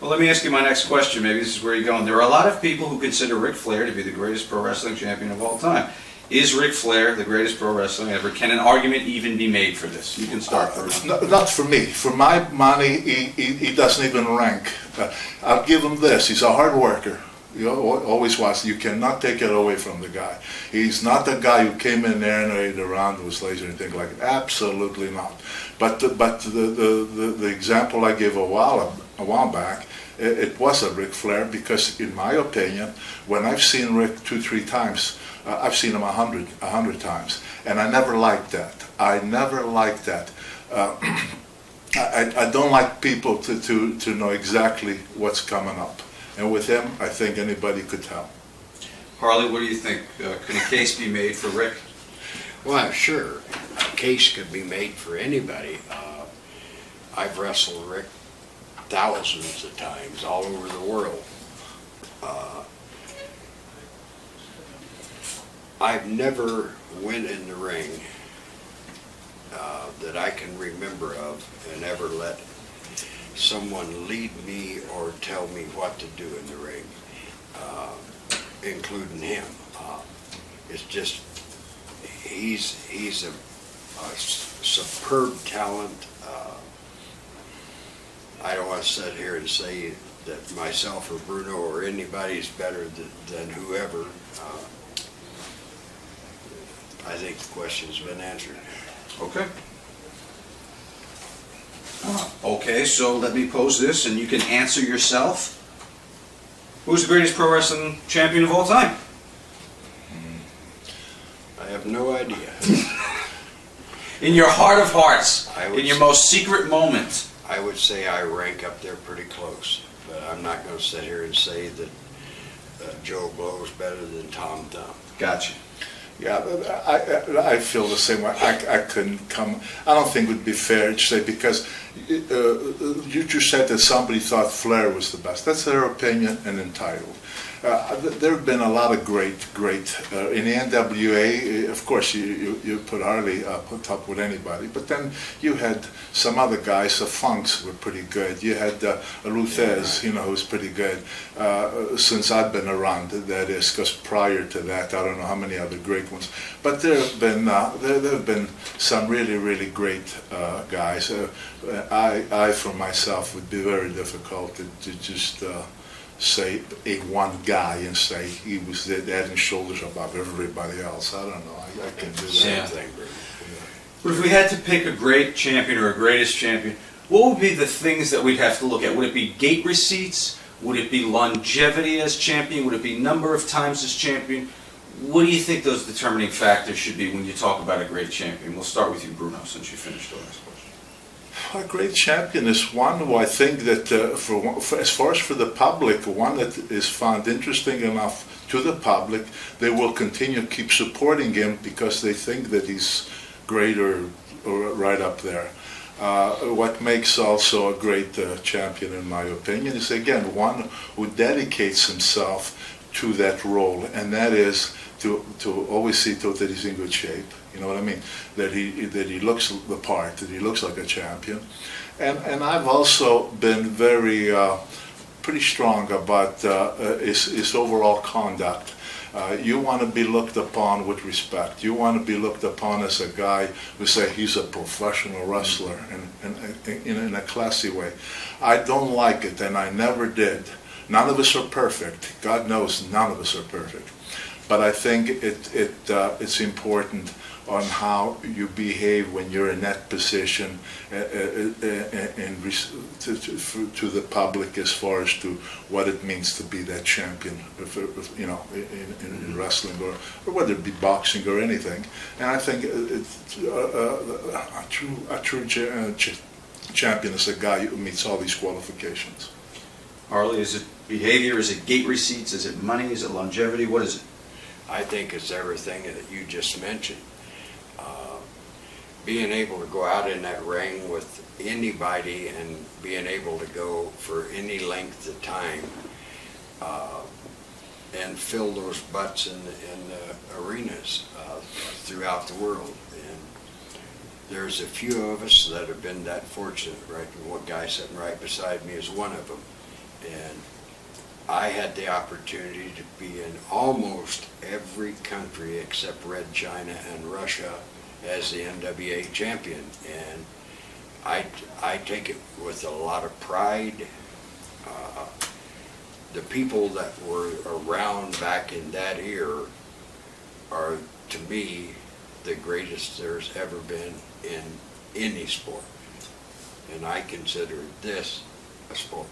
Well, let me ask you my next question. Maybe this is where you're going. There are a lot of people who consider Ric Flair to be the greatest pro wrestling champion of all time. Is Ric Flair the greatest pro wrestling ever? Can an argument even be made for this? You can start first. Not for me. For my money, he doesn't even rank. I'll give him this. He's a hard worker. He always was. You cannot take it away from the guy. He's not the guy who came in there and ate around with laser or anything like that. Absolutely not. But the example I gave a while back, it was a Ric Flair, because in my opinion, when I've seen Ric 2-3 times, I've seen him 100 times, and I never liked that. I never liked that. I don't like people to know exactly what's coming up. And with him, I think anybody could tell. Harley, what do you think? Can a case be made for Ric? Well, sure. A case could be made for anybody. I've wrestled Ric thousands of times all over the world. I've never went in the ring that I can remember of and ever let someone lead me or tell me what to do in the ring, including him. It's just, he's a superb talent. I don't want to sit here and say that myself or Bruno or anybody's better than whoever. I think the question's been answered. Okay. Okay, so let me pose this, and you can answer yourself. Who's the greatest pro wrestling champion of all time? I have no idea. In your heart of hearts, in your say, most secret moment. I would say I rank up there pretty close, but I'm not going to sit here and say that Joe Blow's better than Tom Thumb. Gotcha. Yeah, I feel the same way. I couldn't come. I don't think it would be fair to say, because you just said that somebody thought Flair was the best. That's their opinion and entitled. There have been a lot of great in the NWA. Of course, you put Harley put up with anybody, but then you had some other guys. The Funks were pretty good. You had Luthez, who's pretty good. Since I've been around, that is, because prior to that, I don't know how many other great ones. But there have been some really great guys. I for myself would be very difficult to just say one guy and say he was the head and shoulders above everybody else. I don't know. I can do that. Same thing, Bruno. But if we had to pick a great champion or a greatest champion, what would be the things that we'd have to look at? Would it be gate receipts? Would it be longevity as champion? Would it be number of times as champion? What do you think those determining factors should be when you talk about a great champion? We'll start with you, Bruno, since you finished the last question. A great champion is one who I think that, as far as for the public, one that is found interesting enough to the public, they will continue to keep supporting him because they think that he's great or right up there. What makes also a great champion, in my opinion, is again one who dedicates himself to that role, and that is to always see to it that he's in good shape. You know what I mean? That he looks the part, that he looks like a champion. And I've also been pretty strong about his overall conduct. You want to be looked upon with respect. You want to be looked upon as a guy who say he's a professional wrestler in a classy way. I don't like it, and I never did. None of us are perfect. God knows none of us are perfect. But I think it's important on how you behave when you're in that position and to the public, as far as to what it means to be that champion, in wrestling or whether it be boxing or anything. And I think a true champion is a guy who meets all these qualifications. Harley, is it behavior? Is it gate receipts? Is it money? Is it longevity? What is it? I think it's everything that you just mentioned. Being able to go out in that ring with anybody and being able to go for any length of time and fill those butts in the arenas throughout the world. And there's a few of us that have been that fortunate, right? One guy sitting right beside me is one of them. And I had the opportunity to be in almost every country except Red China and Russia as the NWA champion. And I take it with a lot of pride. The people that were around back in that era are, to me, the greatest there's ever been in any sport. And I consider this a sport.